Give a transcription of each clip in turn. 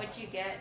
What'd you get?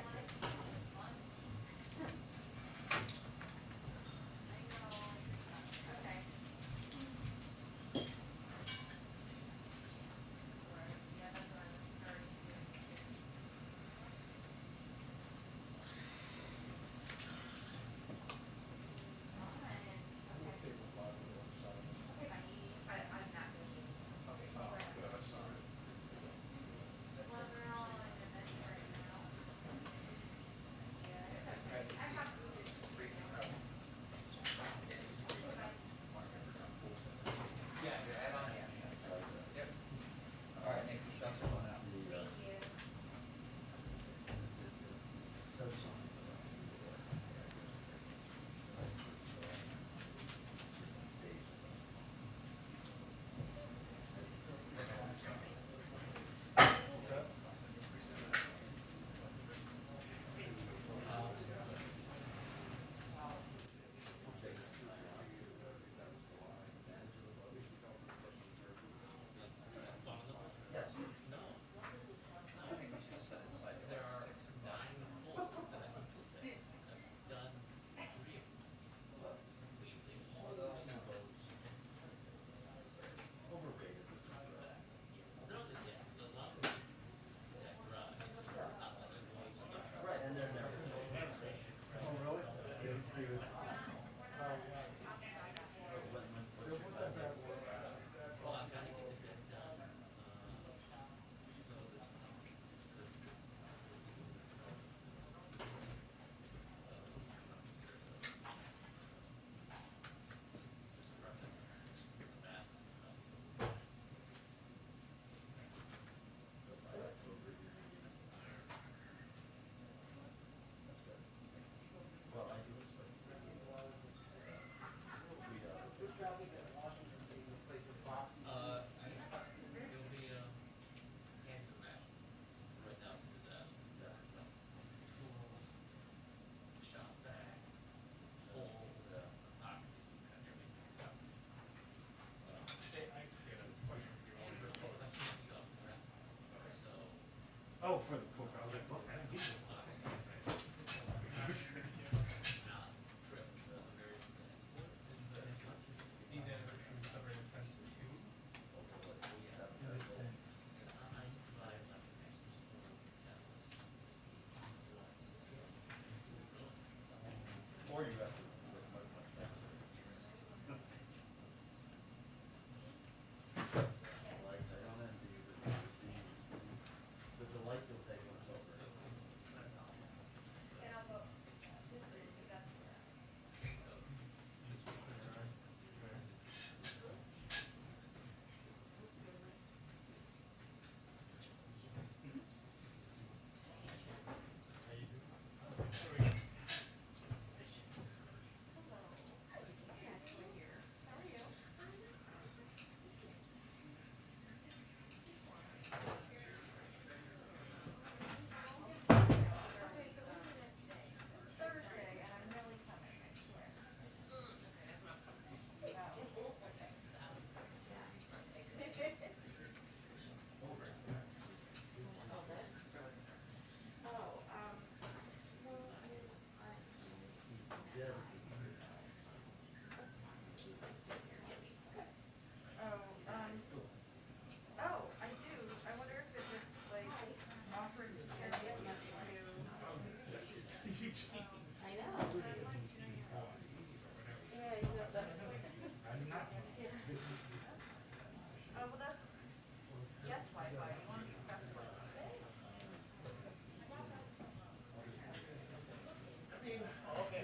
Oh, for the cook, I was like, look, I didn't need it. Need that version separate sense too. In this sense. Or you have to work much faster. Like, I don't envy you, but the delight you'll take when it's over. Okay,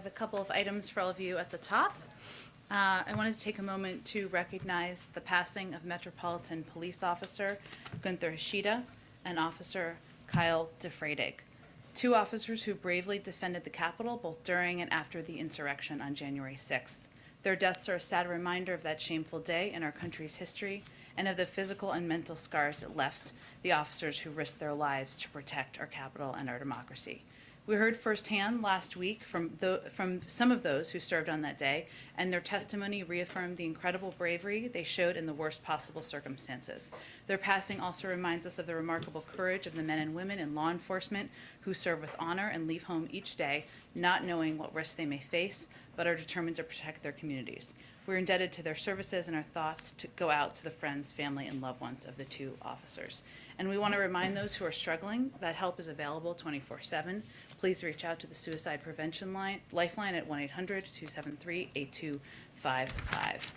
have a couple of items for all of you at the top. I wanted to take a moment to recognize the passing of Metropolitan Police Officer Gunther Hashida and Officer Kyle DeFreidig, two officers who bravely defended the Capitol both during and after the insurrection on January 6th. Their deaths are a sad reminder of that shameful day in our country's history and of the physical and mental scars it left the officers who risked their lives to protect our Capitol and our democracy. We heard firsthand last week from some of those who served on that day, and their testimony reaffirmed the incredible bravery they showed in the worst possible circumstances. Their passing also reminds us of the remarkable courage of the men and women in law enforcement who serve with honor and leave home each day, not knowing what risks they may face, but are determined to protect their communities. We're indebted to their services, and our thoughts to go out to the friends, family, and loved ones of the two officers. And we want to remind those who are struggling that help is available 24/7. Please reach out to the Suicide Prevention Lifeline at 1-800-273-8255.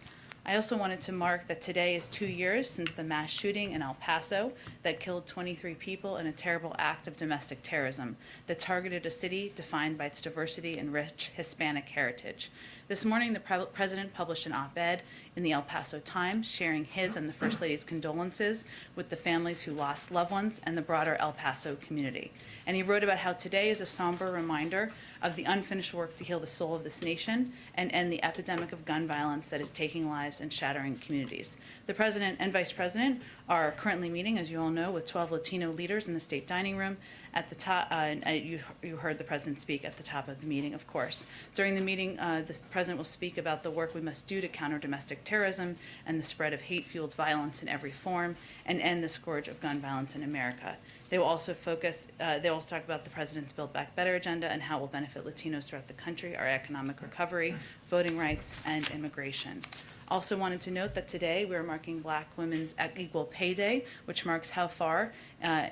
I also wanted to mark that today is 2 years since the mass shooting in El Paso that killed 23 people in a terrible act of domestic terrorism that targeted a city defined by its diversity and rich Hispanic heritage. This morning, the President published an op-ed in the El Paso Times sharing his and the First Lady's condolences with the families who lost loved ones and the broader El Paso community. And he wrote about how today is a somber reminder of the unfinished work to heal the soul of this nation and end the epidemic of gun violence that is taking lives and shattering communities. The President and Vice President are currently meeting, as you all know, with 12 Latino leaders in the state dining room at the top. You heard the President speak at the top of the meeting, of course. During the meeting, the President will speak about the work we must do to counter domestic terrorism and the spread of hate-fueled violence in every form and end the scourge of gun violence in America. They will also talk about the President's Build Back Better agenda and how it will benefit Latinos throughout the country, our economic recovery, voting rights, and immigration. Also wanted to note that today we are marking Black Women's Equal Pay Day, which marks how far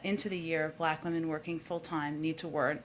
into the year Black women working full-time need to work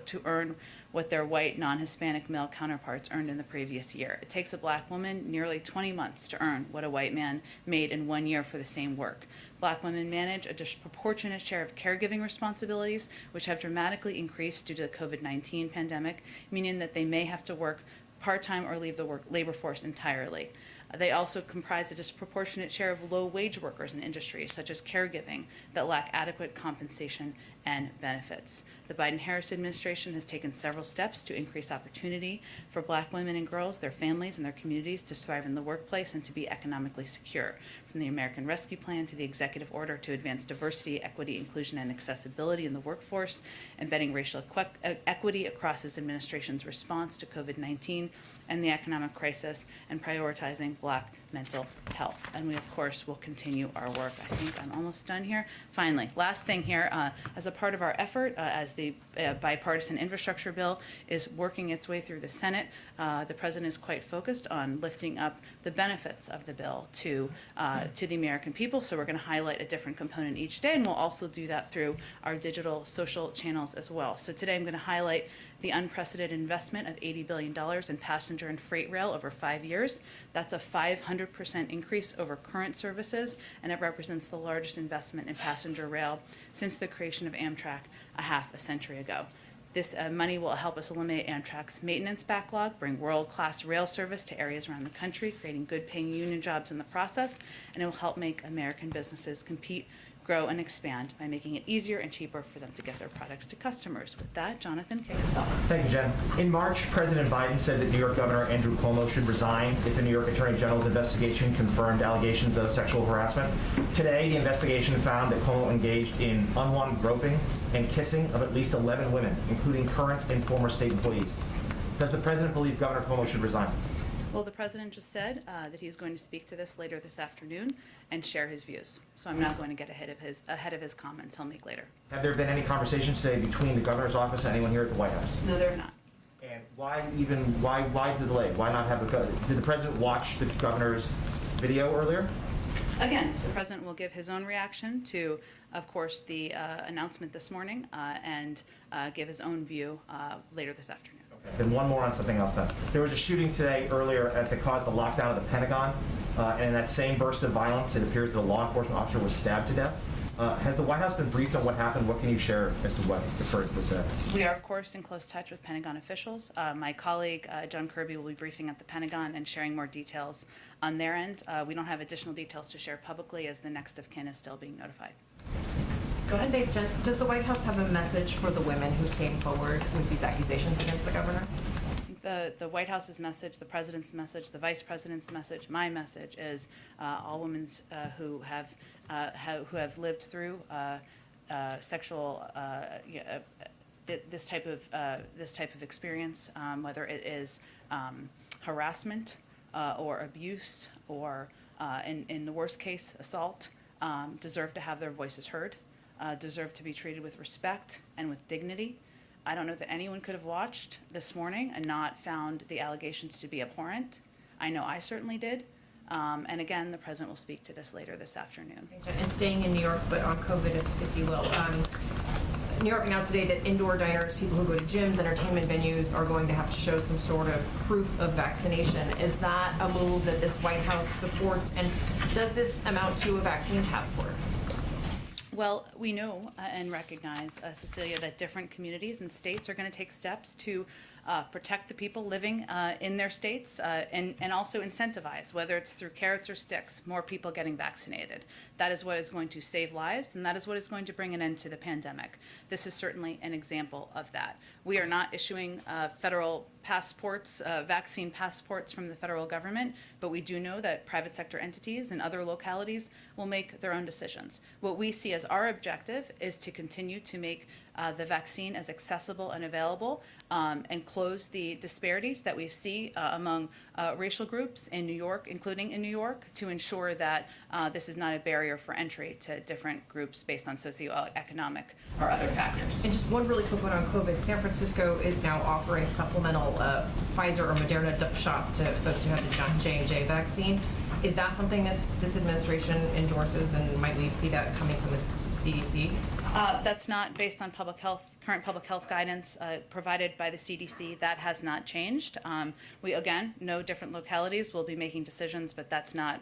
to earn what their white, non-Hispanic male counterparts earned in the previous year. It takes a Black woman nearly 20 months to earn what a white man made in 1 year for the same work. Black women manage a disproportionate share of caregiving responsibilities, which have dramatically increased due to the COVID-19 pandemic, meaning that they may have to work part-time or leave the labor force entirely. They also comprise a disproportionate share of low-wage workers in industries such as caregiving that lack adequate compensation and benefits. The Biden-Harris administration has taken several steps to increase opportunity for Black women and girls, their families, and their communities to thrive in the workplace and to be economically secure. From the American Rescue Plan to the executive order to advance diversity, equity, inclusion, and accessibility in the workforce, embedding racial equity across this administration's response to COVID-19 and the economic crisis, and prioritizing Black mental health. And we, of course, will continue our work. I think I'm almost done here. Finally, last thing here, as a part of our effort, as the bipartisan infrastructure bill is working its way through the Senate, the President is quite focused on lifting up the benefits of the bill to the American people. So we're going to highlight a different component each day, and we'll also do that through our digital social channels as well. So today I'm going to highlight the unprecedented investment of $80 billion in passenger and freight rail over 5 years. That's a 500% increase over current services, and it represents the largest investment in passenger rail since the creation of Amtrak a half a century ago. This money will help us eliminate Amtrak's maintenance backlog, bring world-class rail service to areas around the country, creating good-paying union jobs in the process, and it will help make American businesses compete, grow, and expand by making it easier and cheaper for them to get their products to customers. With that, Jonathan K. Psaki. Thank you, Jen. In March, President Biden said that New York Governor Andrew Cuomo should resign if the New York Attorney General's investigation confirmed allegations of sexual harassment. Today, the investigation found that Cuomo engaged in unwanted groping and kissing of at least 11 women, including current and former state employees. Does the President believe Governor Cuomo should resign? Well, the President just said that he's going to speak to this later this afternoon and share his views. So I'm not going to get ahead of his comments he'll make later. Have there been any conversations today between the governor's office and anyone here at the White House? No, there are not. And why the delay? Why not have did the President watch the governor's video earlier? Again, the President will give his own reaction to, of course, the announcement this morning and give his own view later this afternoon. Then one more on something else then. There was a shooting today earlier that caused the lockdown of the Pentagon, and in that same burst of violence, it appears that a law enforcement officer was stabbed to death. Has the White House been briefed on what happened? What can you share as to what occurred this We are, of course, in close touch with Pentagon officials. My colleague, John Kirby, will be briefing at the Pentagon and sharing more details on their end. We don't have additional details to share publicly as the next of kin is still being notified. Go ahead. Thanks, Jen. Does the White House have a message for the women who came forward with these accusations against the governor? The White House's message, the president's message, the vice president's message, my message is all women who have lived through sexual this type of experience, whether it is harassment or abuse or in the worst case assault, deserve to have their voices heard, deserve to be treated with respect and with dignity. I don't know that anyone could have watched this morning and not found the allegations to be abhorrent. I know I certainly did. And again, the president will speak to this later this afternoon. Thanks, Jen. And staying in New York, but on COVID, if you will. New York announced today that indoor diners, people who go to gyms, entertainment venues, are going to have to show some sort of proof of vaccination. Is that a move that this White House supports? And does this amount to a vaccine passport? Well, we know and recognize, Cecilia, that different communities and states are going to take steps to protect the people living in their states and also incentivize, whether it's through carrots or sticks, more people getting vaccinated. That is what is going to save lives, and that is what is going to bring an end to the pandemic. This is certainly an example of that. We are not issuing federal passports, vaccine passports from the federal government, but we do know that private sector entities and other localities will make their own decisions. What we see as our objective is to continue to make the vaccine as accessible and available and close the disparities that we see among racial groups in New York, including in New York, to ensure that this is not a barrier for entry to different groups based on socioeconomic or other factors. And just one really quick one on COVID. San Francisco is now offering supplemental Pfizer or Moderna shots to folks who have the J&J vaccine. Is that something that this administration endorses, and might we see that coming from the CDC? That's not based on current public health guidance provided by the CDC. That has not changed. We, again, know different localities will be making decisions, but that's not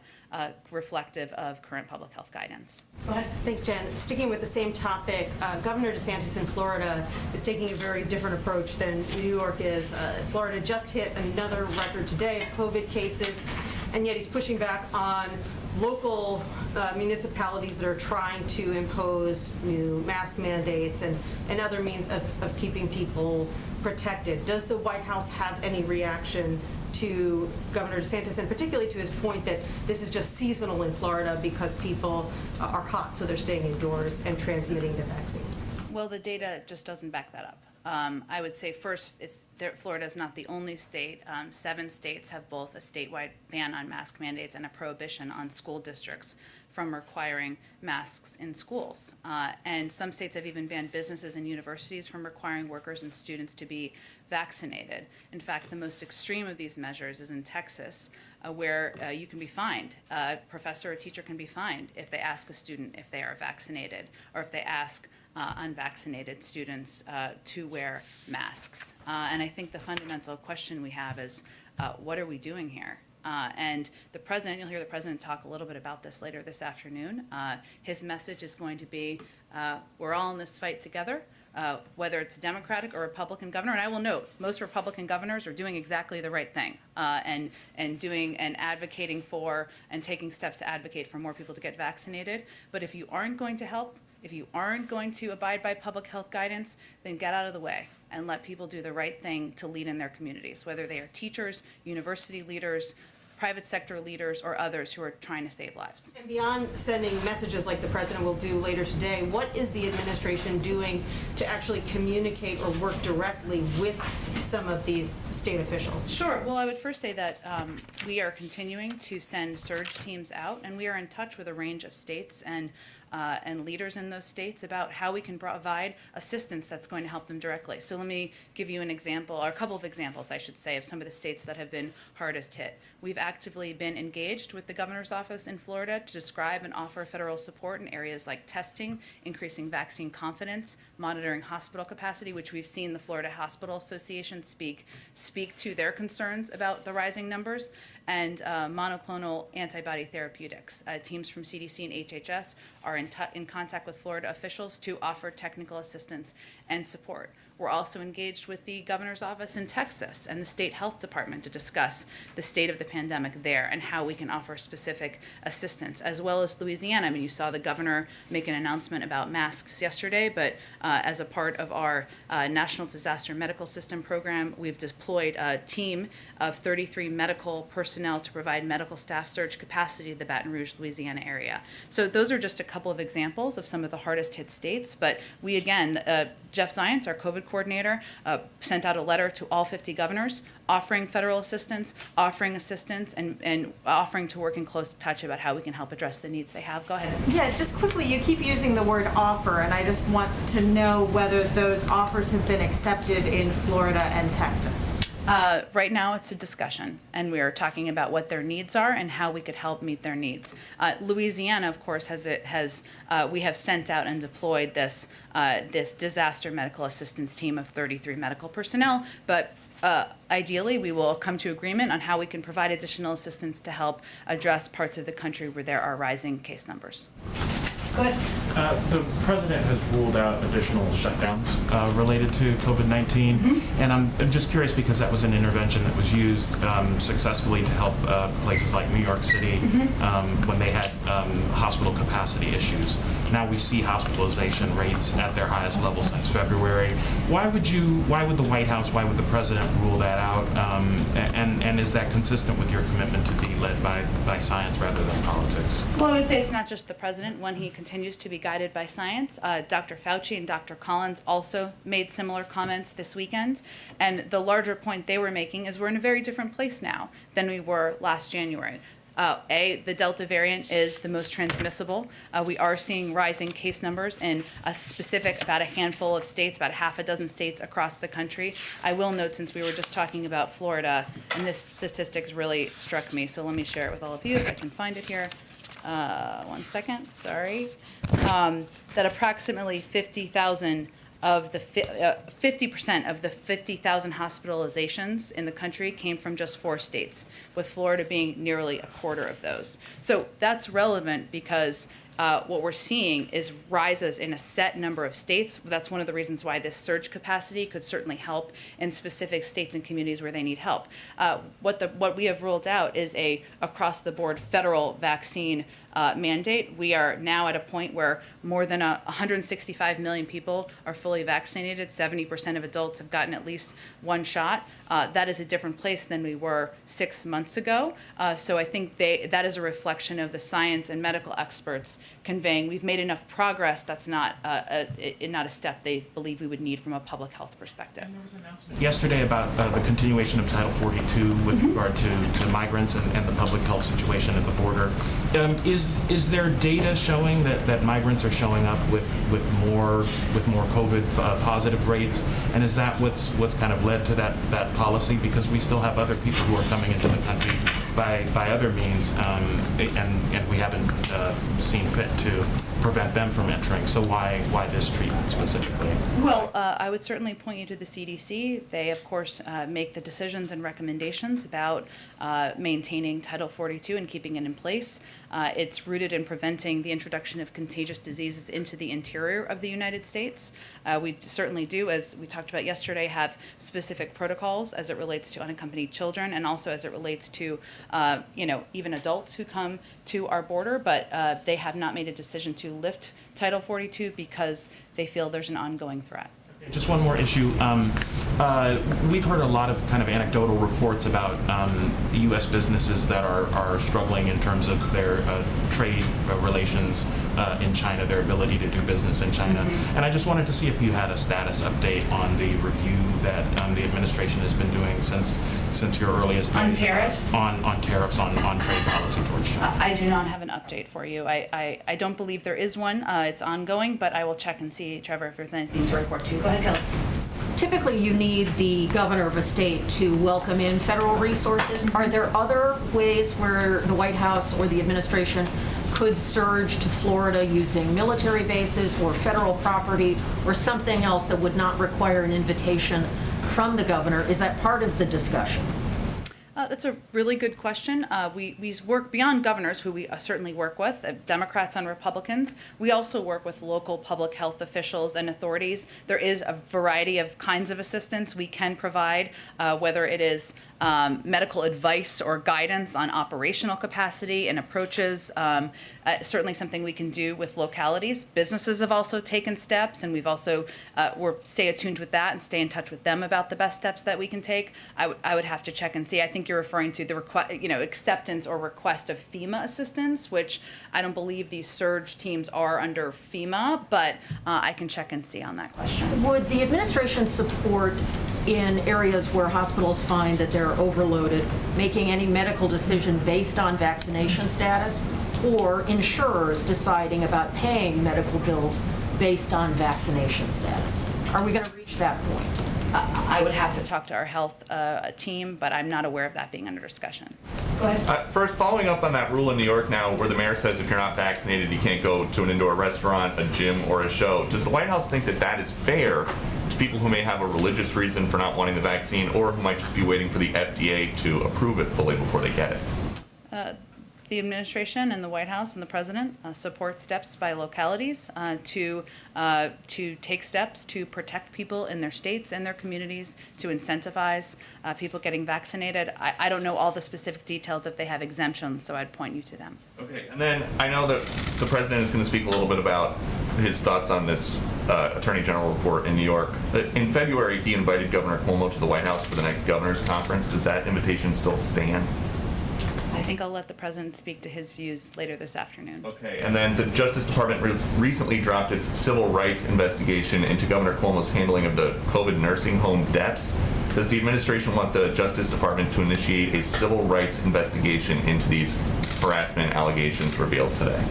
reflective of current public health guidance. Go ahead. Thanks, Jen. Sticking with the same topic, Governor DeSantis in Florida is taking a very different approach than New York is. Florida just hit another record today of COVID cases, and yet he's pushing back on local municipalities that are trying to impose new mask mandates and other means of keeping people protected. Does the White House have any reaction to Governor DeSantis, and particularly to his point that this is just seasonal in Florida because people are hot, so they're staying indoors and transmitting the vaccine? Well, the data just doesn't back that up. I would say first, Florida is not the only state. 7 states have both a statewide ban on mask mandates and a prohibition on school districts from requiring masks in schools. And some states have even banned businesses and universities from requiring workers and students to be vaccinated. In fact, the most extreme of these measures is in Texas, where you can be fined. A professor or teacher can be fined if they ask a student if they are vaccinated, or if they ask unvaccinated students to wear masks. And I think the fundamental question we have is, what are we doing here? And the president, you'll hear the president talk a little bit about this later this afternoon. His message is going to be, we're all in this fight together, whether it's Democratic or Republican governor. And I will note, most Republican governors are doing exactly the right thing and doing and advocating for and taking steps to advocate for more people to get vaccinated. But if you aren't going to help, if you aren't going to abide by public health guidance, then get out of the way and let people do the right thing to lead in their communities, whether they are teachers, university leaders, private sector leaders, or others who are trying to save lives. And beyond sending messages like the president will do later today, what is the administration doing to actually communicate or work directly with some of these state officials? Sure. Well, I would first say that we are continuing to send surge teams out, and we are in touch with a range of states and leaders in those states about how we can provide assistance that's going to help them directly. So let me give you an example, or a couple of examples, I should say, of some of the states that have been hardest hit. We've actively been engaged with the governor's office in Florida to describe and offer federal support in areas like testing, increasing vaccine confidence, monitoring hospital capacity, which we've seen the Florida Hospital Association speak speak to their concerns about the rising numbers, and monoclonal antibody therapeutics. Teams from CDC and HHS are in contact with Florida officials to offer technical assistance and support. We're also engaged with the governor's office in Texas and the state health department to discuss the state of the pandemic there and how we can offer specific assistance, as well as Louisiana. I mean, you saw the governor make an announcement about masks yesterday, but as a part of our National Disaster Medical System program, we've deployed a team of 33 medical personnel to provide medical staff surge capacity to the Baton Rouge, Louisiana area. So those are just a couple of examples of some of the hardest hit states, but we again, Jeff Zients, our COVID coordinator, sent out a letter to all 50 governors offering federal assistance, offering assistance, and offering to work in close touch about how we can help address the needs they have. Go ahead. Yeah, just quickly, you keep using the word offer, and I just want to know whether those offers have been accepted in Florida and Texas. Right now, it's a discussion, and we are talking about what their needs are and how we could help meet their needs. Louisiana, of course, we have sent out and deployed this disaster medical assistance team of 33 medical personnel, but ideally, we will come to agreement on how we can provide additional assistance to help address parts of the country where there are rising case numbers. Go ahead. The president has ruled out additional shutdowns related to COVID-19, and I'm just curious because that was an intervention that was used successfully to help places like New York City when they had hospital capacity issues. Now we see hospitalization rates at their highest level since February. Why would the White House, why would the president rule that out? And is that consistent with your commitment to be led by science rather than politics? Well, I would say it's not just the president when he continues to be guided by science. Dr. Fauci and Dr. Collins also made similar comments this weekend. And the larger point they were making is we're in a very different place now than we were last January. The Delta variant is the most transmissible. We are seeing rising case numbers in about a handful of states, about half a dozen states across the country. I will note, since we were just talking about Florida, and this statistic really struck me, so let me share it with all of you if I can find it here. 1 second, sorry. That approximately 50,000 of the 50% of the 50,000 hospitalizations in the country came from just 4 states, with Florida being nearly a quarter of those. So that's relevant because what we're seeing is rises in a set number of states. That's one of the reasons why this surge capacity could certainly help in specific states and communities where they need help. What we have ruled out is a across-the-board federal vaccine mandate. We are now at a point where more than 165 million people are fully vaccinated. 70% of adults have gotten at least one shot. That is a different place than we were 6 months ago. So I think that is a reflection of the science and medical experts conveying we've made enough progress. That's not a step they believe we would need from a public health perspective. And there was an announcement yesterday about the continuation of Title 42 with regard to migrants and the public health situation at the border. Is there data showing that migrants are showing up with more COVID positive rates, and is that what's kind of led to that policy? Because we still have other people who are coming into the country by other means, and we haven't seen fit to prevent them from entering. So why this treatment specifically? Well, I would certainly point you to the CDC. They, of course, make the decisions and recommendations about maintaining Title 42 and keeping it in place. It's rooted in preventing the introduction of contagious diseases into the interior of the United States. We certainly do, as we talked about yesterday, have specific protocols as it relates to unaccompanied children and also as it relates to, even adults who come to our border, but they have not made a decision to lift Title 42 because they feel there's an ongoing threat. Just one more issue. We've heard a lot of kind of anecdotal reports about U.S. businesses that are struggling in terms of their trade relations in China, their ability to do business in China. And I just wanted to see if you had a status update on the review that the administration has been doing since your earliest On days. tariffs? On tariffs, on trade policy towards China. I do not have an update for you. I don't believe there is one. It's ongoing, but I will check and see, Trevor, if there's anything to report to you. Go ahead, Kelly. Typically, you need the governor of a state to welcome in federal resources. Are there other ways where the White House or the administration could surge to Florida using military bases or federal property or something else that would not require an invitation from the governor? Is that part of the discussion? That's a really good question. We work beyond governors, who we certainly work with, Democrats and Republicans. We also work with local public health officials and authorities. There is a variety of kinds of assistance we can provide, whether it is medical advice or guidance on operational capacity and approaches. Certainly something we can do with localities. Businesses have also taken steps, and we've also stay attuned with that and stay in touch with them about the best steps that we can take. I would have to check and see. I think you're referring to the acceptance or request of FEMA assistance, which I don't believe these surge teams are under FEMA, but I can check and see on that question. Would the administration support, in areas where hospitals find that they're overloaded, making any medical decision based on vaccination status, or insurers deciding about paying medical bills based on vaccination status? Are we going to reach that point? I would have to talk to our health team, but I'm not aware of that being under discussion. Go ahead. First, following up on that rule in New York now where the mayor says if you're not vaccinated, you can't go to an indoor restaurant, a gym, or a show. Does the White House think that that is fair to people who may have a religious reason for not wanting the vaccine or who might just be waiting for the FDA to approve it fully before they get it? The administration and the White House and the president support steps by localities to take steps to protect people in their states and their communities, to incentivize people getting vaccinated. I don't know all the specific details if they have exemptions, so I'd point you to them. Okay, and then I know that the president is going to speak a little bit about his thoughts on this Attorney General report in New York. In February, he invited Governor Cuomo to the White House for the next governor's conference. Does that invitation still stand? I think I'll let the president speak to his views later this afternoon. Okay, and then the Justice Department recently dropped its civil rights investigation into Governor Cuomo's handling of the COVID nursing home deaths. Does the administration want the Justice Department to initiate a civil rights investigation into these harassment allegations revealed today?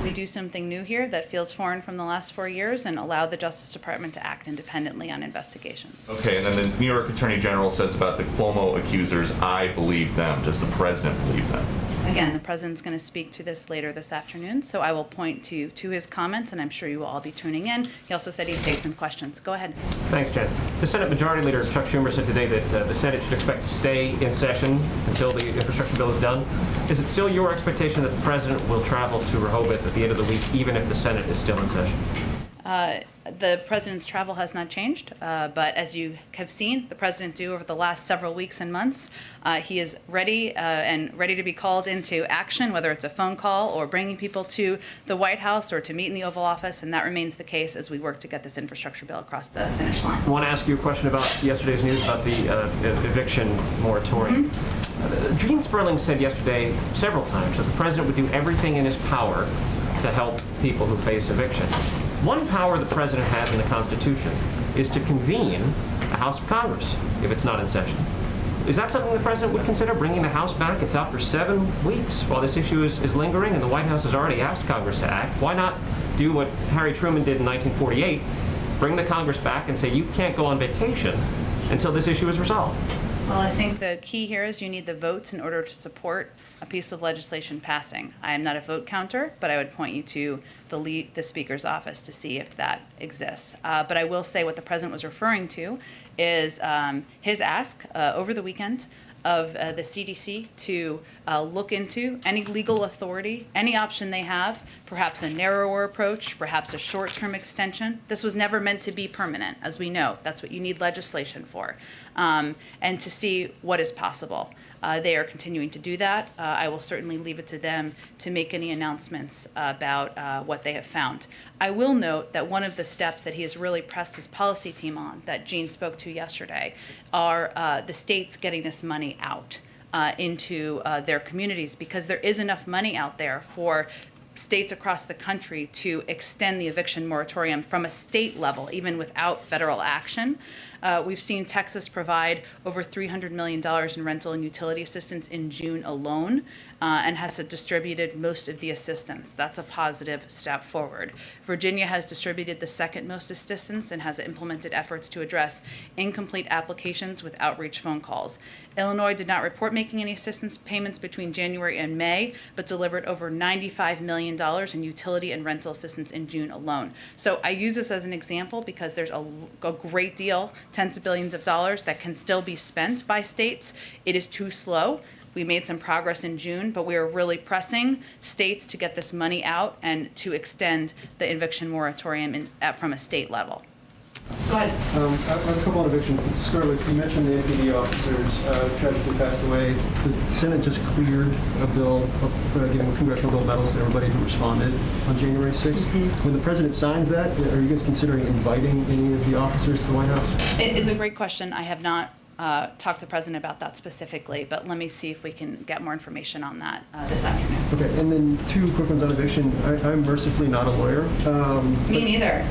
We do something new here that feels foreign from the last 4 years and allow the Justice Department to act independently on investigations. Okay, and then the New York Attorney General says about the Cuomo accusers, I believe them. Does the president believe them? Again, the president's going to speak to this later this afternoon, so I will point to his comments, and I'm sure you will all be tuning in. He also said he'd take some questions. Go ahead. Thanks, Jen. The Senate Majority Leader Chuck Schumer said today that the Senate should expect to stay in session until the infrastructure bill is done. Is it still your expectation that the president will travel to Rehoboth at the end of the week, even if the Senate is still in session? The president's travel has not changed, but as you have seen the president do over the last several weeks and months, he is ready to be called into action, whether it's a phone call or bringing people to the White House or to meet in the Oval Office, and that remains the case as we work to get this infrastructure bill across the finish line. I want to ask you a question about yesterday's news about the eviction moratorium. Gene Sperling said yesterday several times that the president would do everything in his power to help people who face eviction. One power the president has in the Constitution is to convene the House of Congress if it's not in session. Is that something the president would consider, bringing the House back? It's out for 7 weeks while this issue is lingering, and the White House has already asked Congress to act. Why not do what Harry Truman did in 1948, bring the Congress back and say, you can't go on vacation until this issue is resolved? Well, I think the key here is you need the votes in order to support a piece of legislation passing. I am not a vote counter, but I would point you to the Speaker's office to see if that exists. But I will say what the president was referring to is his ask over the weekend of the CDC to look into any legal authority, any option they have, perhaps a narrower approach, perhaps a short-term extension. This was never meant to be permanent, as we know. That's what you need legislation for, and to see what is possible. They are continuing to do that. I will certainly leave it to them to make any announcements about what they have found. I will note that one of the steps that he has really pressed his policy team on, that Gene spoke to yesterday, are the states getting this money out into their communities, because there is enough money out there for states across the country to extend the eviction moratorium from a state level, even without federal action. We've seen Texas provide over $300 million in rental and utility assistance in June alone, and has distributed most of the assistance. That's a positive step forward. Virginia has distributed the second most assistance and has implemented efforts to address incomplete applications with outreach phone calls. Illinois did not report making any assistance payments between January and May, but delivered over $95 million in utility and rental assistance in June alone. So I use this as an example because there's a great deal tens of billions of dollars that can still be spent by states. It is too slow. We made some progress in June, but we are really pressing states to get this money out and to extend the eviction moratorium from a state level. Go ahead. I have a couple on eviction. To start with, you mentioned the NPD officers tragically passed away. The Senate just cleared a bill giving congressional gold medals to everybody who responded on January 6th. When the president signs that, are you guys considering inviting any of the officers to the White House? It is a great question. I have not talked to the president about that specifically, but let me see if we can get more information on that this afternoon. Okay, and then two quick ones on eviction. I'm mercifully not a lawyer. Me neither.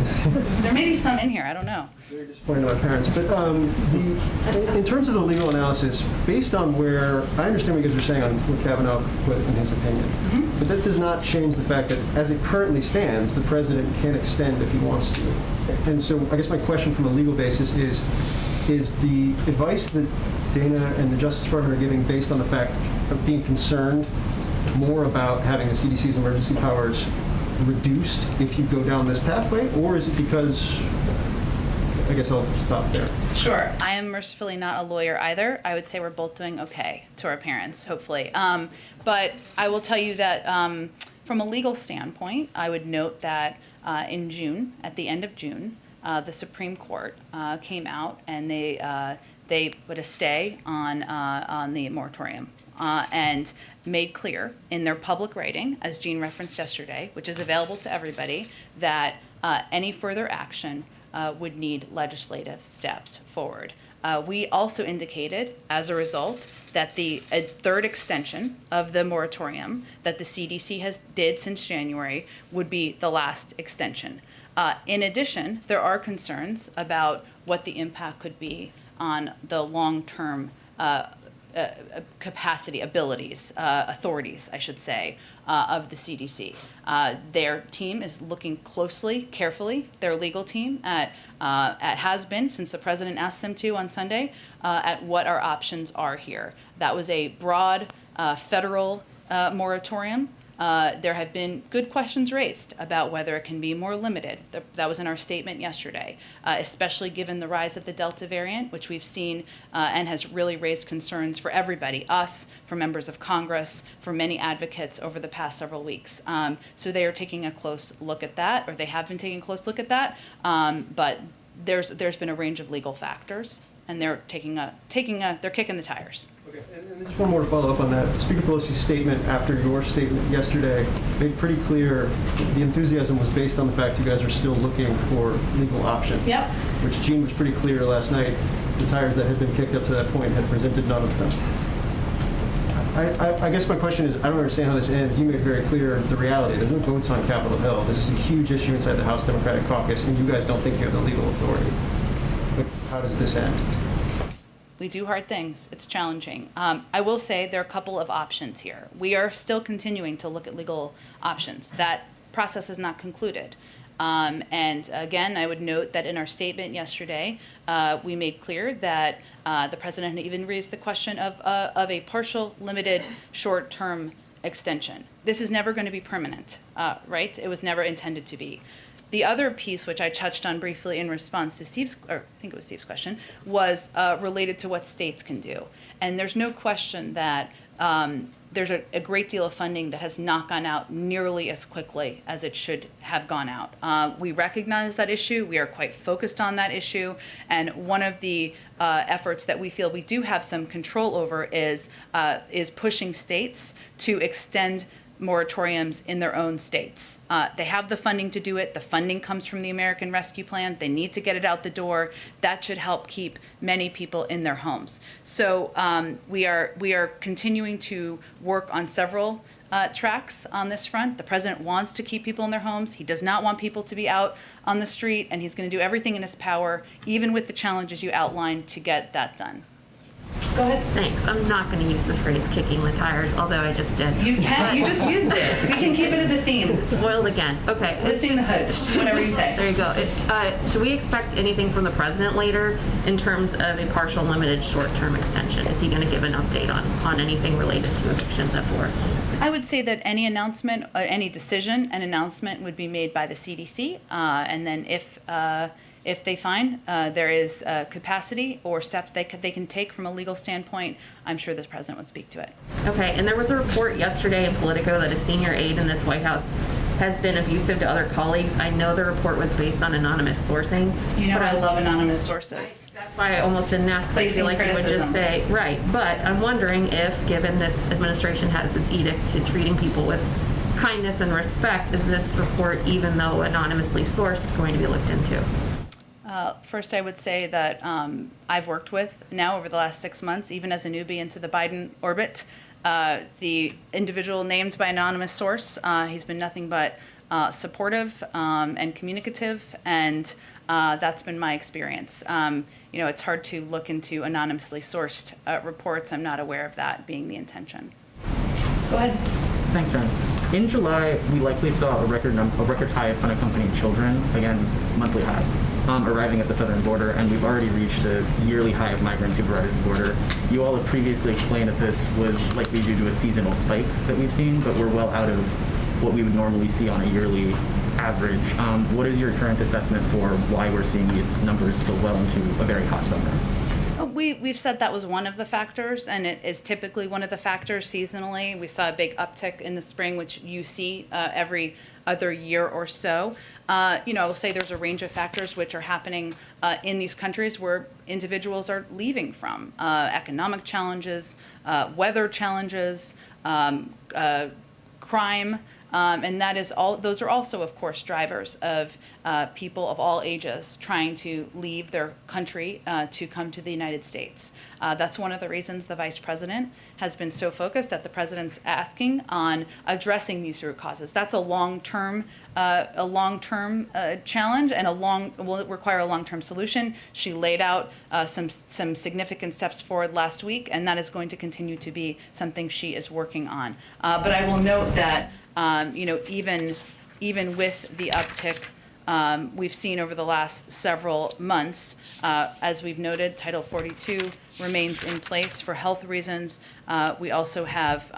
There may be some in here, I don't know. Very disappointing to my parents. But in terms of the legal analysis, based on where, I understand what you guys are saying on what Kavanaugh put in his opinion, but that does not change the fact that as it currently stands, the president can extend if he wants to. And so I guess my question from a legal basis is the advice that Dana and the Justice Department are giving based on the fact of being concerned more about having the CDC's emergency powers reduced if you go down this pathway, or is it because, I guess I'll stop there. Sure. I am mercifully not a lawyer either. I would say we're both doing okay to our parents, hopefully. But I will tell you that from a legal standpoint, I would note that in June, at the end of June, the Supreme Court came out and they put a stay on the moratorium and made clear in their public writing, as Jean referenced yesterday, which is available to everybody, that any further action would need legislative steps forward. We also indicated, as a result, that the third extension of the moratorium that the CDC did since January would be the last extension. In addition, there are concerns about what the impact could be on the long-term capacity, authorities, I should say, of the CDC. Their team is looking closely, carefully, their legal team has been since the president asked them to on Sunday, at what our options are here. That was a broad federal moratorium. There have been good questions raised about whether it can be more limited. That was in our statement yesterday, especially given the rise of the Delta variant, which we've seen and has really raised concerns for everybody, us, for members of Congress, for many advocates over the past several weeks. So they are taking a close look at that, or they have been taking a close look at that. But there's been a range of legal factors, and they're kicking the tires. Okay, and just one more to follow up on that. Speaker Pelosi's statement after your statement yesterday made pretty clear the enthusiasm was based on the fact you guys are still looking for legal options. Yep. Which Jean was pretty clear last night. The tires that had been kicked up to that point had presented none of them. I guess my question is, I don't understand how this ends. You made very clear the reality. There's no votes on Capitol Hill. This is a huge issue inside the House Democratic Caucus, and you guys don't think you have the legal authority. But how does this end? We do hard things. It's challenging. I will say there are a couple of options here. We are still continuing to look at legal options. That process is not concluded. And again, I would note that in our statement yesterday, we made clear that the president had even raised the question of a partial, limited, short-term extension. This is never going to be permanent, right? It was never intended to be. The other piece, which I touched on briefly in response to Steve's question, was related to what states can do. And there's no question that there's a great deal of funding that has not gone out nearly as quickly as it should have gone out. We recognize that issue. We are quite focused on that issue. And one of the efforts that we feel we do have some control over is pushing states to extend moratoriums in their own states. They have the funding to do it. The funding comes from the American Rescue Plan. They need to get it out the door. That should help keep many people in their homes. So we are continuing to work on several tracks on this front. The president wants to keep people in their homes. He does not want people to be out on the street, and he's going to do everything in his power, even with the challenges you outlined, to get that done. Go ahead. Thanks. I'm not going to use the phrase kicking the tires, although I just did. You can. You just used it. We can keep it as a theme. Foiled again. Okay. Lifting the hood. Whatever you say. There you go. Should we expect anything from the president later in terms of a partial, limited, short-term extension? Is he going to give an update on anything related to evictions at 4? I would say that any announcement, any decision, an announcement would be made by the CDC, and then if if they find there is capacity or steps they can take from a legal standpoint, I'm sure this president would speak to it. Okay, and there was a report yesterday in Politico that a senior aide in this White House has been abusive to other colleagues. I know the report was based on anonymous sourcing. You know, but I love anonymous sources. That's why I almost didn't ask, 'cause I feel Placing like you would just criticism. say, right. But I'm wondering if, given this administration has its edict to treating people with kindness and respect, is this report, even though anonymously sourced, going to be looked into? First, I would say that I've worked with now over the last 6 months, even as a newbie into the Biden orbit, the individual named by anonymous source. He's been nothing but supportive and communicative, and that's been my experience. It's hard to look into anonymously sourced reports. I'm not aware of that being the intention. Go ahead. Thanks, Jen. In July, we likely saw a record high of unaccompanied children, again, monthly high, arriving at the southern border, and we've already reached a yearly high of migrants who've arrived at the border. You all have previously explained that this was likely due to a seasonal spike that we've seen, but we're well out of what we would normally see on a yearly average. What is your current assessment for why we're seeing these numbers still well into a very hot summer? We've said that was one of the factors, and it is typically one of the factors seasonally. We saw a big uptick in the spring, which you see every other year or so. I will say there's a range of factors which are happening in these countries where individuals are leaving from. Economic challenges, weather challenges, crime, and that is all. Those are also, of course, drivers of people of all ages trying to leave their country to come to the United States. That's one of the reasons the vice president has been so focused that the president's asking on addressing these root causes. That's a long-term challenge, and will require a long-term solution. She laid out some significant steps forward last week, and that is going to continue to be something she is working on. But I will note that even with the uptick we've seen over the last several months, as we've noted, Title 42 remains in place for health reasons. We also have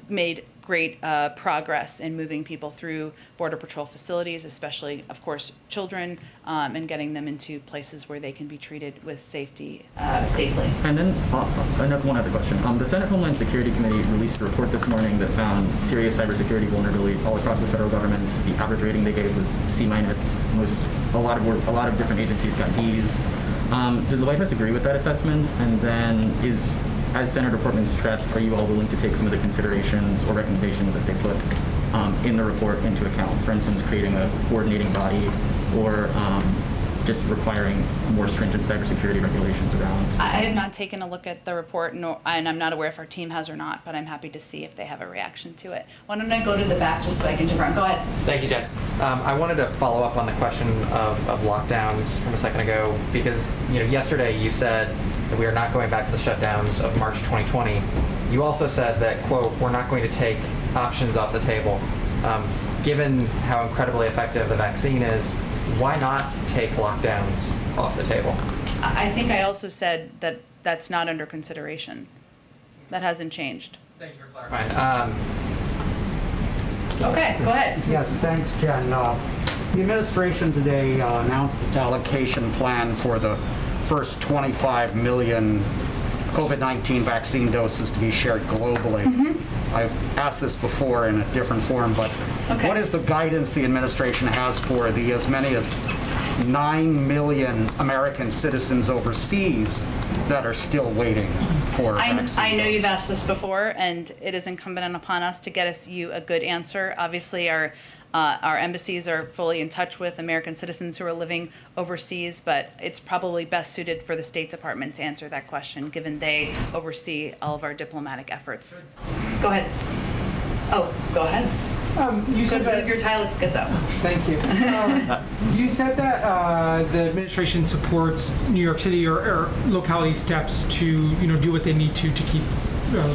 made great progress in moving people through Border Patrol facilities, especially, of course, children, and getting them into places where they can be treated with safely. And then one other question. The Senate Homeland Security Committee released a report this morning that found serious cybersecurity vulnerabilities all across the federal government. The average rating they gave was C-. A lot of different agencies got Ds. Does the White House agree with that assessment? And then as Senator Portman stressed, are you all willing to take some of the considerations or recommendations that they put in the report into account? For instance, creating a coordinating body or just requiring more stringent cybersecurity regulations around? I have not taken a look at the report, and I'm not aware if our team has or not, but I'm happy to see if they have a reaction to it. Why don't I go to the back just so I can confirm? Go ahead. Thank you, Jen. I wanted to follow up on the question of lockdowns from a second ago, because yesterday you said that we are not going back to the shutdowns of March 2020. You also said that, quote, we're not going to take options off the table. Given how incredibly effective the vaccine is, why not take lockdowns off the table? I think I also said that that's not under consideration. That hasn't changed. Thank you for clarifying. Okay, go ahead. Yes, thanks, Jen. The administration today announced its allocation plan for the first 25 million COVID-19 vaccine doses to be shared globally. I've asked this before in a different form, but what is the guidance the administration has for the as many as 9 million American citizens overseas that are still waiting for vaccine I know doses? you've asked this before, and it is incumbent upon us to get you a good answer. Obviously, our embassies are fully in touch with American citizens who are living overseas, but it's probably best suited for the State Department to answer that question, given they oversee all of our diplomatic efforts. Go ahead. Oh, go ahead. You said that your tie looks good, though. Thank you. You said that the administration supports New York City or locality steps to do what they need to keep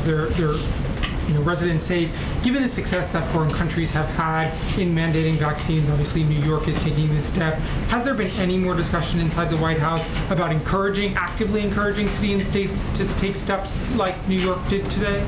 their residents safe. Given the success that foreign countries have had in mandating vaccines, obviously New York is taking this step. Has there been any more discussion inside the White House about actively encouraging cities and states to take steps like New York did today?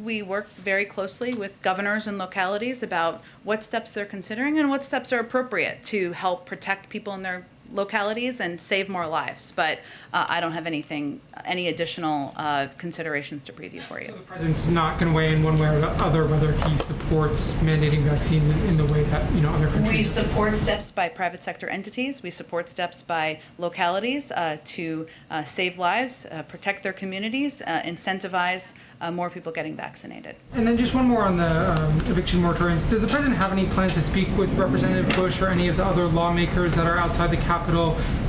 We work very closely with governors and localities about what steps they're considering and what steps are appropriate to help protect people in their localities and save more lives. But I don't have any additional considerations to preview for you. So the president's not going to weigh in one way or the other whether he supports mandating vaccines in the way that other countries. We support steps by private sector entities. We support steps by localities to save lives, protect their communities, incentivize more people getting vaccinated. And then just one more on the eviction moratoriums. Does the president have any plans to speak with Representative Bush or any of the other lawmakers that are outside the Capitol?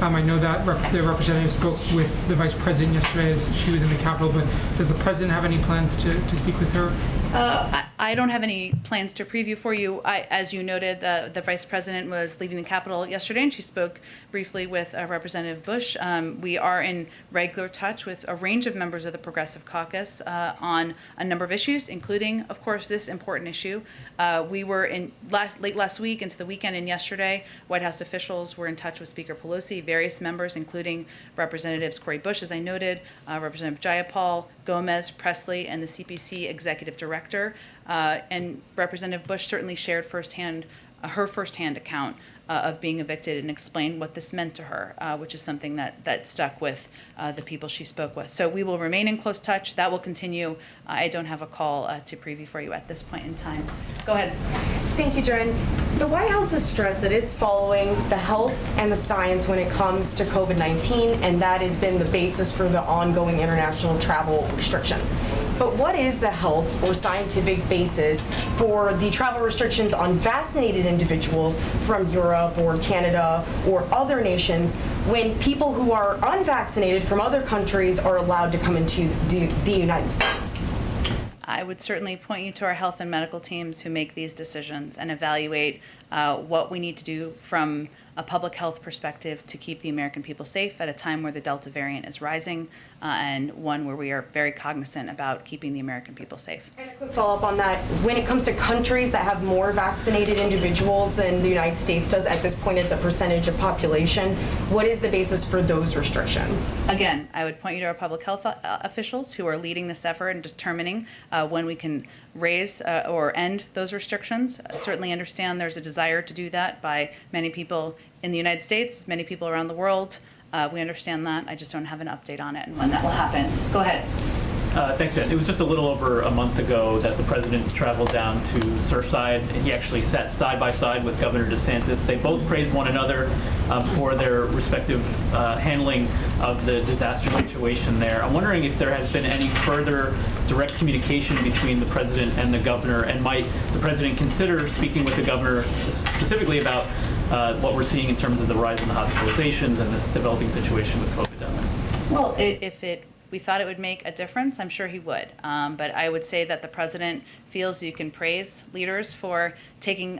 I know that the representative spoke with the vice president yesterday as she was in the Capitol, but does the president have any plans to speak with her? I don't have any plans to preview for you. As you noted, the vice president was leaving the Capitol yesterday, and she spoke briefly with Representative Bush. We are in regular touch with a range of members of the Progressive Caucus on a number of issues, including, of course, this important issue. We were late last week into the weekend and yesterday, White House officials were in touch with Speaker Pelosi, various members, including Representatives Cori Bush, as I noted, Representative Jayapal, Gomez, Presley, and the CPC executive director. And Representative Bush certainly shared her firsthand account of being evicted and explained what this meant to her, which is something that stuck with the people she spoke with. So we will remain in close touch. That will continue. I don't have a call to preview for you at this point in time. Go ahead. Thank you, Jen. The White House has stressed that it's following the health and the science when it comes to COVID-19, and that has been the basis for the ongoing international travel restrictions. But what is the health or scientific basis for the travel restrictions on vaccinated individuals from Europe or Canada or other nations when people who are unvaccinated from other countries are allowed to come into the United States? I would certainly point you to our health and medical teams who make these decisions and evaluate what we need to do from a public health perspective to keep the American people safe at a time where the Delta variant is rising and one where we are very cognizant about keeping the American people safe. And a quick follow-up on that. When it comes to countries that have more vaccinated individuals than the United States does at this point as a percentage of population, what is the basis for those restrictions? Again, I would point you to our public health officials who are leading this effort and determining when we can raise or end those restrictions. I certainly understand there's a desire to do that by many people in the United States, many people around the world. We understand that. I just don't have an update on it and when that will happen. Go ahead. Thanks, Jen. It was just a little over a month ago that the president traveled down to Surfside, and he actually sat side by side with Governor DeSantis. They both praised one another for their respective handling of the disaster situation there. I'm wondering if there has been any further direct communication between the president and the governor, and might the president consider speaking with the governor specifically about what we're seeing in terms of the rise in the hospitalizations and this developing situation with COVID down there? Well, if we thought it would make a difference, I'm sure he would. But I would say that the president feels you can praise leaders for taking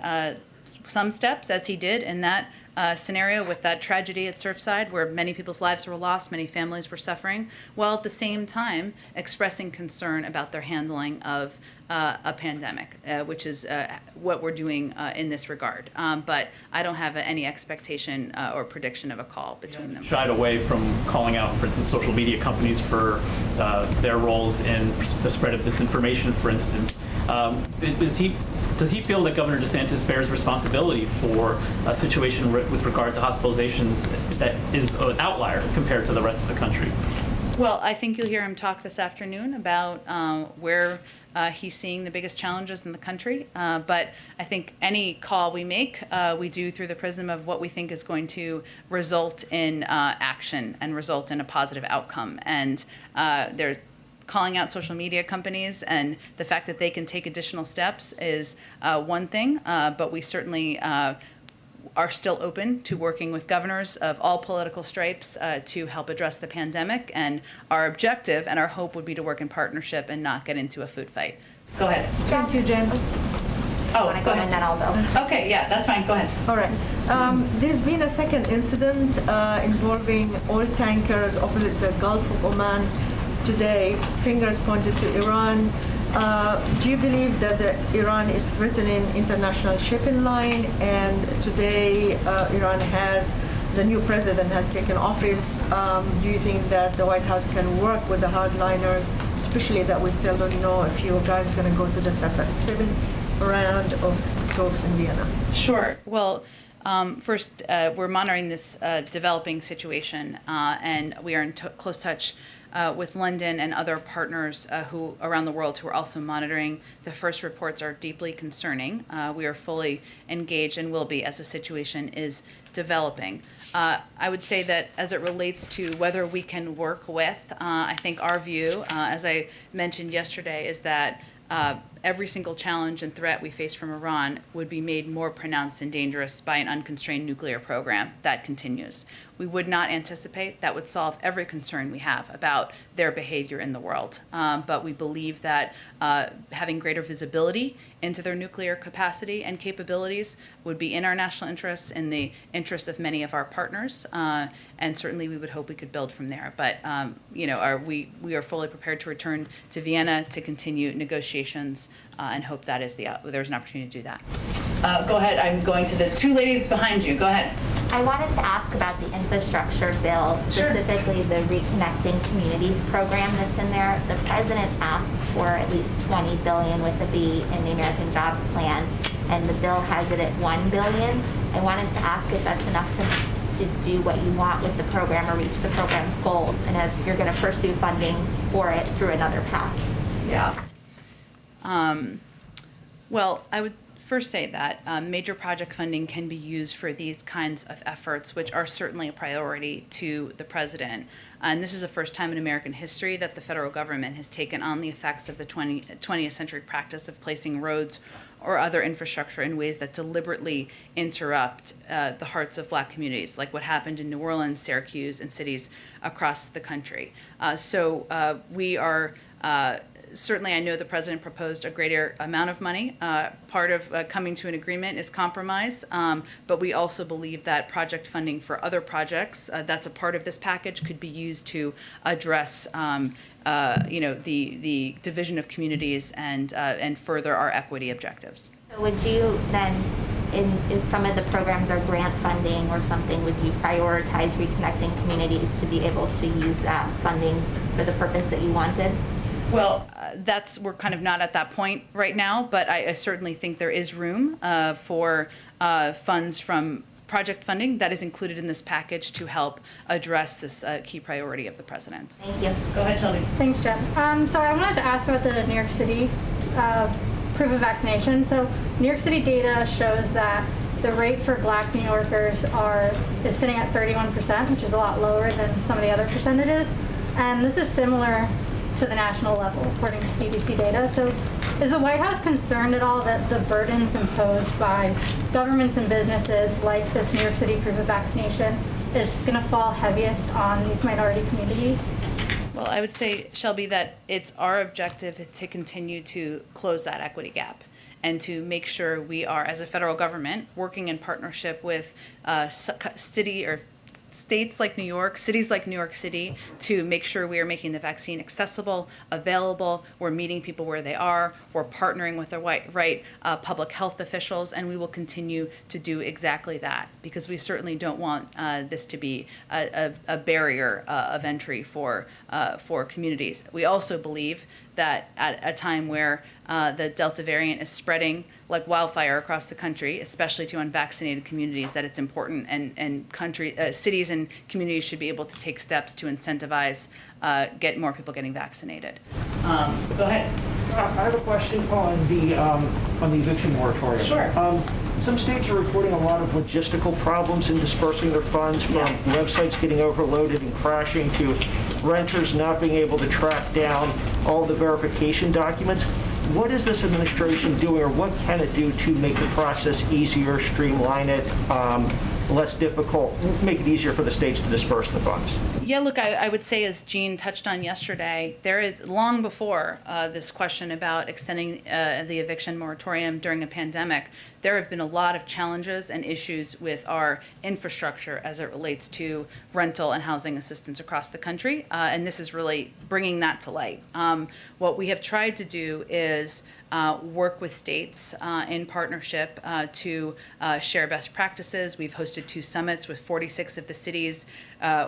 some steps, as he did in that scenario with that tragedy at Surfside, where many people's lives were lost, many families were suffering, while at the same time expressing concern about their handling of a pandemic, which is what we're doing in this regard. But I don't have any expectation or prediction of a call between them. Shied away from calling out, for instance, social media companies for their roles in the spread of disinformation, for instance. Does he feel that Governor DeSantis bears responsibility for a situation with regard to hospitalizations that is an outlier compared to the rest of the country? Well, I think you'll hear him talk this afternoon about where he's seeing the biggest challenges in the country. But I think any call we make, we do through the prism of what we think is going to result in action and result in a positive outcome. And they're calling out social media companies, and the fact that they can take additional steps is one thing, but we certainly are still open to working with governors of all political stripes to help address the pandemic. And our objective and our hope would be to work in partnership and not get into a food fight. Go ahead. Thank you, Jen. Oh, go ahead. And then I'll go. Okay, yeah, that's fine. Go ahead. All right. There's been a second incident involving oil tankers opposite the Gulf of Oman today. Fingers pointed to Iran. Do you believe that Iran is threatening international shipping line? And today, the new president has taken office. Do you think that the White House can work with the hardliners especially that we still don't know if you guys are going to go to the seventh round of talks in Vienna? Sure. Well, first, we're monitoring this developing situation, and we are in close touch with London and other partners who around the world who are also monitoring. The first reports are deeply concerning. We are fully engaged and will be as the situation is developing. I would say that as it relates to whether we can work with, I think our view, as I mentioned yesterday, is that every single challenge and threat we face from Iran would be made more pronounced and dangerous by an unconstrained nuclear program that continues. We would not anticipate that would solve every concern we have about their behavior in the world. But we believe that having greater visibility into their nuclear capacity and capabilities would be in our national interests, in the interests of many of our partners, and certainly we would hope we could build from there. But we are fully prepared to return to Vienna to continue negotiations and hope that is there's an opportunity to do that. Go ahead. I'm going to the two ladies behind you. Go ahead. I wanted to ask about the infrastructure bill, specifically the Reconnecting Communities program that's in there. The president asked for at least $20 billion with a B in the American Jobs Plan, and the bill has it at $1 billion. I wanted to ask if that's enough to do what you want with the program or reach the program's goals, and if you're going to pursue funding for it through another path. Yeah. Well, I would first say that major project funding can be used for these kinds of efforts, which are certainly a priority to the president. And this is the first time in American history that the federal government has taken on the effects of the 20th century practice of placing roads or other infrastructure in ways that deliberately interrupt the hearts of Black communities, like what happened in New Orleans, Syracuse, and cities across the country. So we are certainly, I know the president proposed a greater amount of money. Part of coming to an agreement is compromise, but we also believe that project funding for other projects that's a part of this package could be used to address the division of communities and further our equity objectives. So would you then, if some of the programs are grant funding or something, would you prioritize reconnecting communities to be able to use that funding for the purpose that you wanted? Well, we're kind of not at that point right now, but I certainly think there is room for funds from project funding that is included in this package to help address this key priority of the president's. Thank you. Go ahead, Shelby. Thanks, Jen. So I wanted to ask about the New York City proof of vaccination. So New York City data shows that the rate for Black New Yorkers is sitting at 31%, which is a lot lower than some of the other percentages. And this is similar to the national level, according to CDC data. So is the White House concerned at all that the burdens imposed by governments and businesses like this New York City proof of vaccination is going to fall heaviest on these minority communities? Well, I would say, Shelby, that it's our objective to continue to close that equity gap and to make sure we are, as a federal government, working in partnership with states like New York, cities like New York City, to make sure we are making the vaccine accessible, available, we're meeting people where they are, we're partnering with the right public health officials, and we will continue to do exactly that, because we certainly don't want this to be a barrier of entry for communities. We also believe that at a time where the Delta variant is spreading like wildfire across the country, especially to unvaccinated communities, that it's important, and cities and communities should be able to take steps to incentivize get more people getting vaccinated. Go ahead. I have a question on the eviction moratorium. Sure. Some states are reporting a lot of logistical problems in dispersing their funds, from websites getting overloaded and crashing to renters not being able to track down all the verification documents. What is this administration doing, or what can it do to make the process easier, streamline it, less difficult, make it easier for the states to disperse the funds? Yeah, look, I would say, as Jean touched on yesterday, there is, long before this question about extending the eviction moratorium during a pandemic, there have been a lot of challenges and issues with our infrastructure as it relates to rental and housing assistance across the country, and this is really bringing that to light. What we have tried to do is was work with states in partnership to share best practices. We've hosted 2 summits with 46 of the cities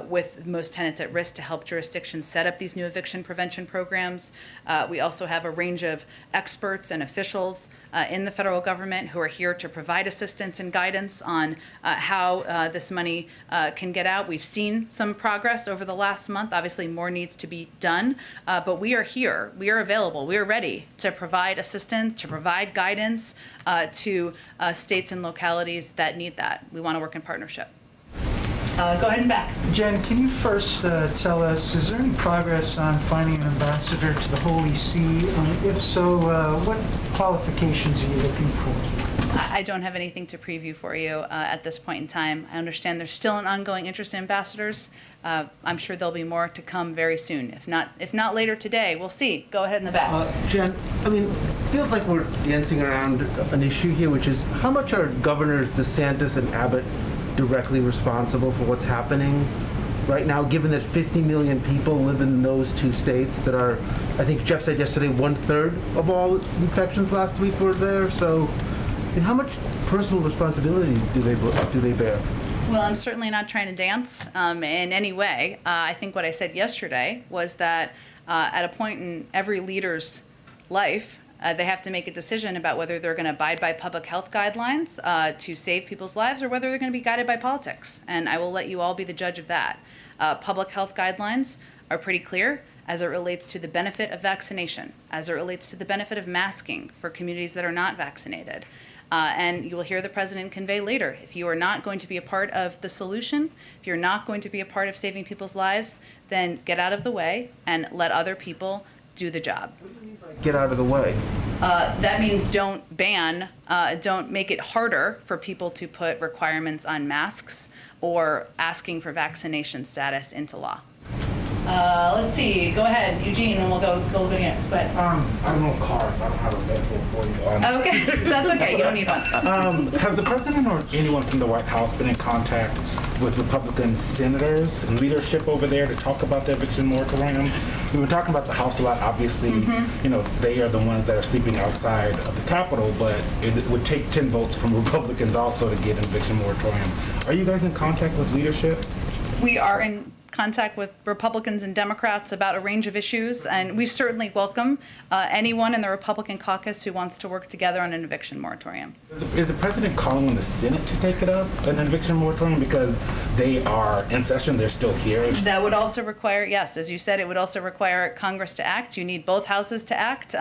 with most tenants at risk to help jurisdictions set up these new eviction prevention programs. We also have a range of experts and officials in the federal government who are here to provide assistance and guidance on how this money can get out. We've seen some progress over the last month. Obviously, more needs to be done, but we are here. We are available. We are ready to provide assistance, to provide guidance to states and localities that need that. We want to work in partnership. Go ahead and back. Jen, can you first tell us, is there any progress on finding an ambassador to the Holy See? If so, what qualifications are you looking for? I don't have anything to preview for you at this point in time. I understand there's still an ongoing interest in ambassadors. I'm sure there'll be more to come very soon. If not later today, we'll see. Go ahead in the back. Jen, I mean, it feels like we're dancing around an issue here, which is how much are Governors DeSantis and Abbott directly responsible for what's happening right now, given that 50 million people live in those 2 states that are, I think Jeff said yesterday, 1/3 of all infections last week were there. So, and how much personal responsibility do they bear? Well, I'm certainly not trying to dance in any way. I think what I said yesterday was that at a point in every leader's life, they have to make a decision about whether they're going to abide by public health guidelines to save people's lives or whether they're going to be guided by politics. And I will let you all be the judge of that. Public health guidelines are pretty clear as it relates to the benefit of vaccination, as it relates to the benefit of masking for communities that are not vaccinated. And you will hear the president convey later, if you are not going to be a part of the solution, if you're not going to be a part of saving people's lives, then get out of the way and let other people do the job. Get out of the way. That means don't make it harder for people to put requirements on masks or asking for vaccination status into law. Let's see. Go ahead, Eugene, and we'll go next. Go ahead. I don't know cars. I don't have a vehicle for you. Okay, that's okay. You don't need one. Has the president or anyone from the White House been in contact with Republican senators and leadership over there to talk about the eviction moratorium? We've been talking about the House a lot. Obviously, they are the ones that are sleeping outside of the Capitol, but it would take 10 votes from Republicans also to get an eviction moratorium. Are you guys in contact with leadership? We are in contact with Republicans and Democrats about a range of issues, and we certainly welcome anyone in the Republican caucus who wants to work together on an eviction moratorium. Is the president calling on the Senate to take it up, an eviction moratorium, because they are in session, they're still here? That would also require, yes, as you said, it would also require Congress to act. You need both houses to act.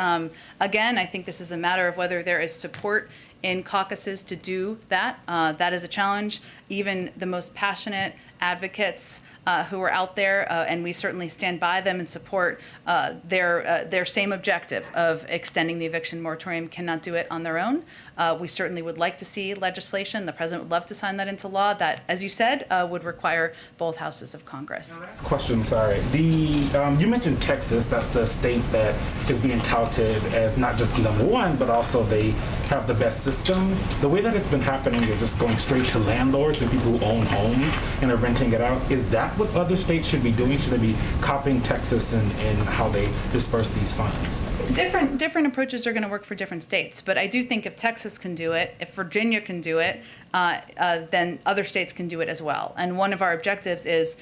Again, I think this is a matter of whether there is support in caucuses to do that. That is a challenge. Even the most passionate advocates who are out there, and we certainly stand by them and support their same objective of extending the eviction moratorium, cannot do it on their own. We certainly would like to see legislation. The president would love to sign that into law that, as you said, would require both houses of Congress. Question, sorry. You mentioned Texas. That's the state that is being touted as not just number one, but also they have the best system. The way that it's been happening is it's going straight to landlords and people who own homes and are renting it out. Is that what other states should be doing? Should they be copying Texas in how they disperse these funds? Different approaches are going to work for different states, but I do think if Texas can do it, if Virginia can do it, then other states can do it as well. And one of our objectives is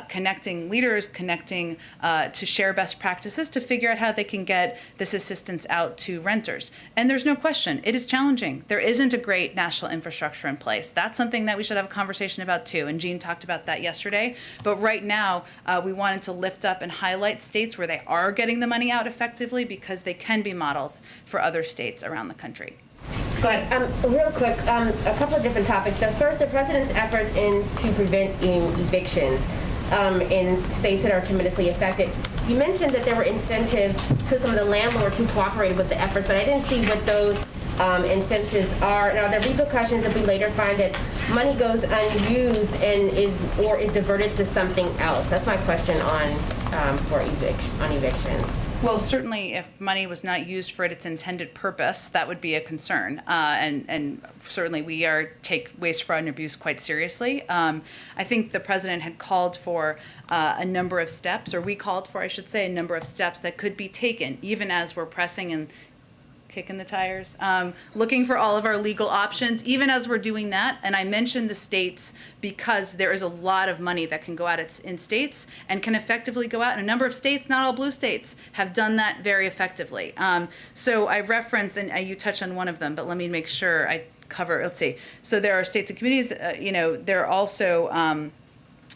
connecting leaders, connecting to share best practices to figure out how they can get this assistance out to renters. And there's no question, it is challenging. There isn't a great national infrastructure in place. That's something that we should have a conversation about too, and Jean talked about that yesterday. But right now, we wanted to lift up and highlight states where they are getting the money out effectively because they can be models for other states around the country. Go ahead. Real quick, a couple of different topics. The first, the president's efforts to prevent evictions in states that are tremendously affected. You mentioned that there were incentives to some of the landlords who cooperated with the efforts, but I didn't see what those incentives are. Now, are there repercussions if we later find that money goes unused and is diverted to something else? That's my question on evictions. Well, certainly if money was not used for its intended purpose, that would be a concern. And certainly we take waste, fraud, and abuse quite seriously. I think the president had called for a number of steps, or we called for, I should say, a number of steps that could be taken, even as we're pressing and kicking the tires, looking for all of our legal options, even as we're doing that. And I mentioned the states because there is a lot of money that can go out in states and can effectively go out. And a number of states, not all blue states, have done that very effectively. So I referenced, and you touched on one of them, but let me make sure I cover, let's see. So there are states and communities, there are also,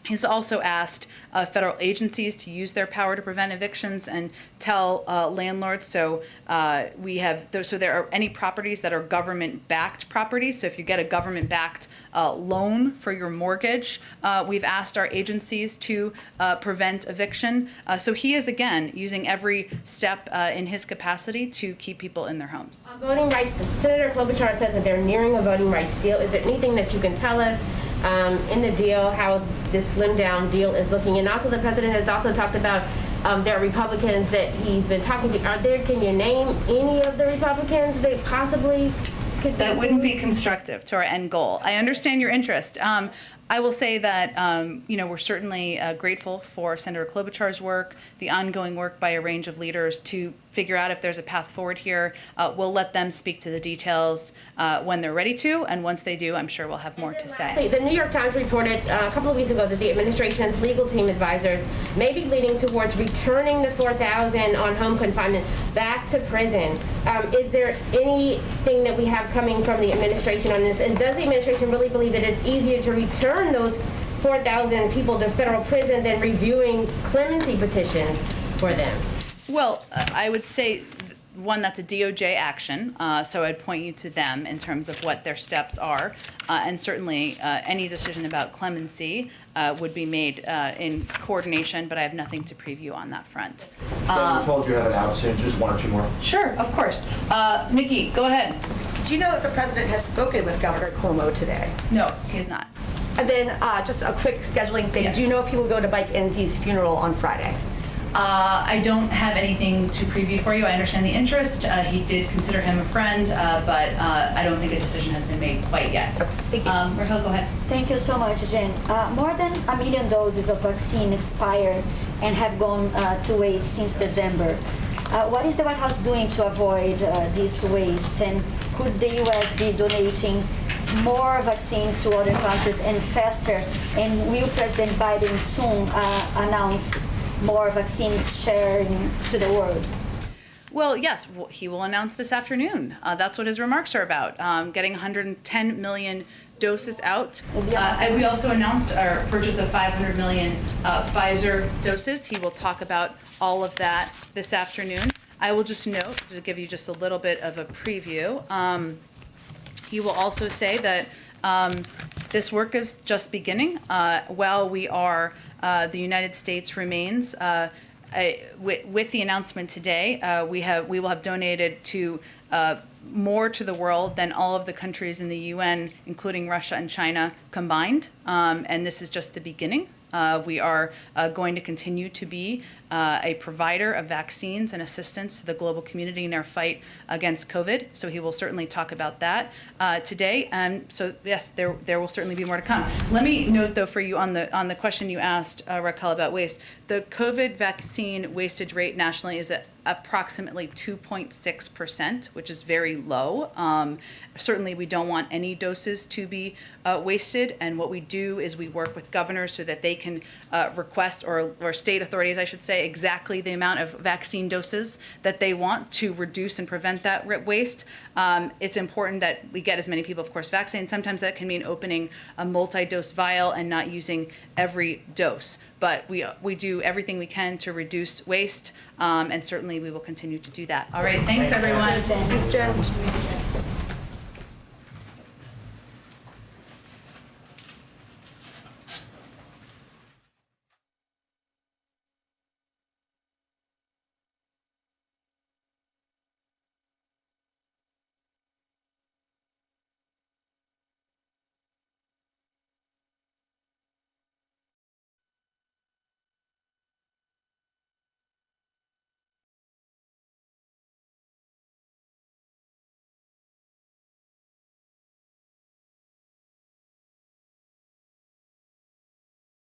he's also asked federal agencies to use their power to prevent evictions and tell landlords. So so there are any properties that are government-backed properties. So if you get a government-backed loan for your mortgage, we've asked our agencies to prevent eviction. So he is, again, using every step in his capacity to keep people in their homes. On voting rights, Senator Klobuchar says that they're nearing a voting rights deal. Is there anything that you can tell us in the deal, how this slimmed down deal is looking? And also the president has also talked about there are Republicans that he's been talking to. Can you name any of the Republicans that possibly could That wouldn't be constructive to our end goal. I understand your interest. I will say that, we're certainly grateful for Senator Klobuchar's work, the ongoing work by a range of leaders to figure out if there's a path forward here. We'll let them speak to the details when they're ready to, and once they do, I'm sure we'll have more to say. The New York Times reported a couple of weeks ago that the administration's legal team advisors may be leaning towards returning the 4,000 on home confinement back to prison. Is there anything that we have coming from the administration on this? And does the administration really believe that it's easier to return those 4,000 people to federal prison than reviewing clemency petitions for them? Well, I would say, one, that's a DOJ action, so I'd point you to them in terms of what their steps are. And certainly, any decision about clemency would be made in coordination, but I have nothing to preview on that front. I'm told you have it out soon, just one or two more. Sure, of course. Nikki, go ahead. Do you know if the president has spoken with Governor Cuomo today? No, he has not. And then just a quick scheduling thing. Yeah. Do you know if he will go to Mike Enzie's funeral on Friday? I don't have anything to preview for you. I understand the interest. He did consider him a friend, but I don't think a decision has been made quite yet. Thank you. Raquel, go ahead. Thank you so much, Jen. More than 1 million doses of vaccine expired and have gone to waste since December. What is the White House doing to avoid this waste? And could the U.S. be donating more vaccines to other countries and faster? And will President Biden soon announce more vaccines sharing to the world? Well, yes, he will announce this afternoon. That's what his remarks are about, getting 110 million doses out. And we also announced our purchase of 500 million Pfizer doses. He will talk about all of that this afternoon. I will just note, to give you just a little bit of a preview, he will also say that this work is just beginning. While we are, the United States remains, with the announcement today, we will have donated to more to the world than all of the countries in the UN, including Russia and China combined. And this is just the beginning. We are going to continue to be a provider of vaccines and assistance to the global community in their fight against COVID. So he will certainly talk about that today. So yes, there will certainly be more to come. Let me note, though, for you on the question you asked, Raquel, about waste. The COVID vaccine wastage rate nationally is at approximately 2.6%, which is very low. Certainly, we don't want any doses to be wasted, and what we do is we work with governors so that they can request, or state authorities, I should say, exactly the amount of vaccine doses that they want to reduce and prevent that waste. It's important that we get as many people, of course, vaccinated. Sometimes that can mean opening a multi-dose vial and not using every dose. But we do everything we can to reduce waste, and certainly we will continue to do that. All right, thanks everyone. Thanks, Jen.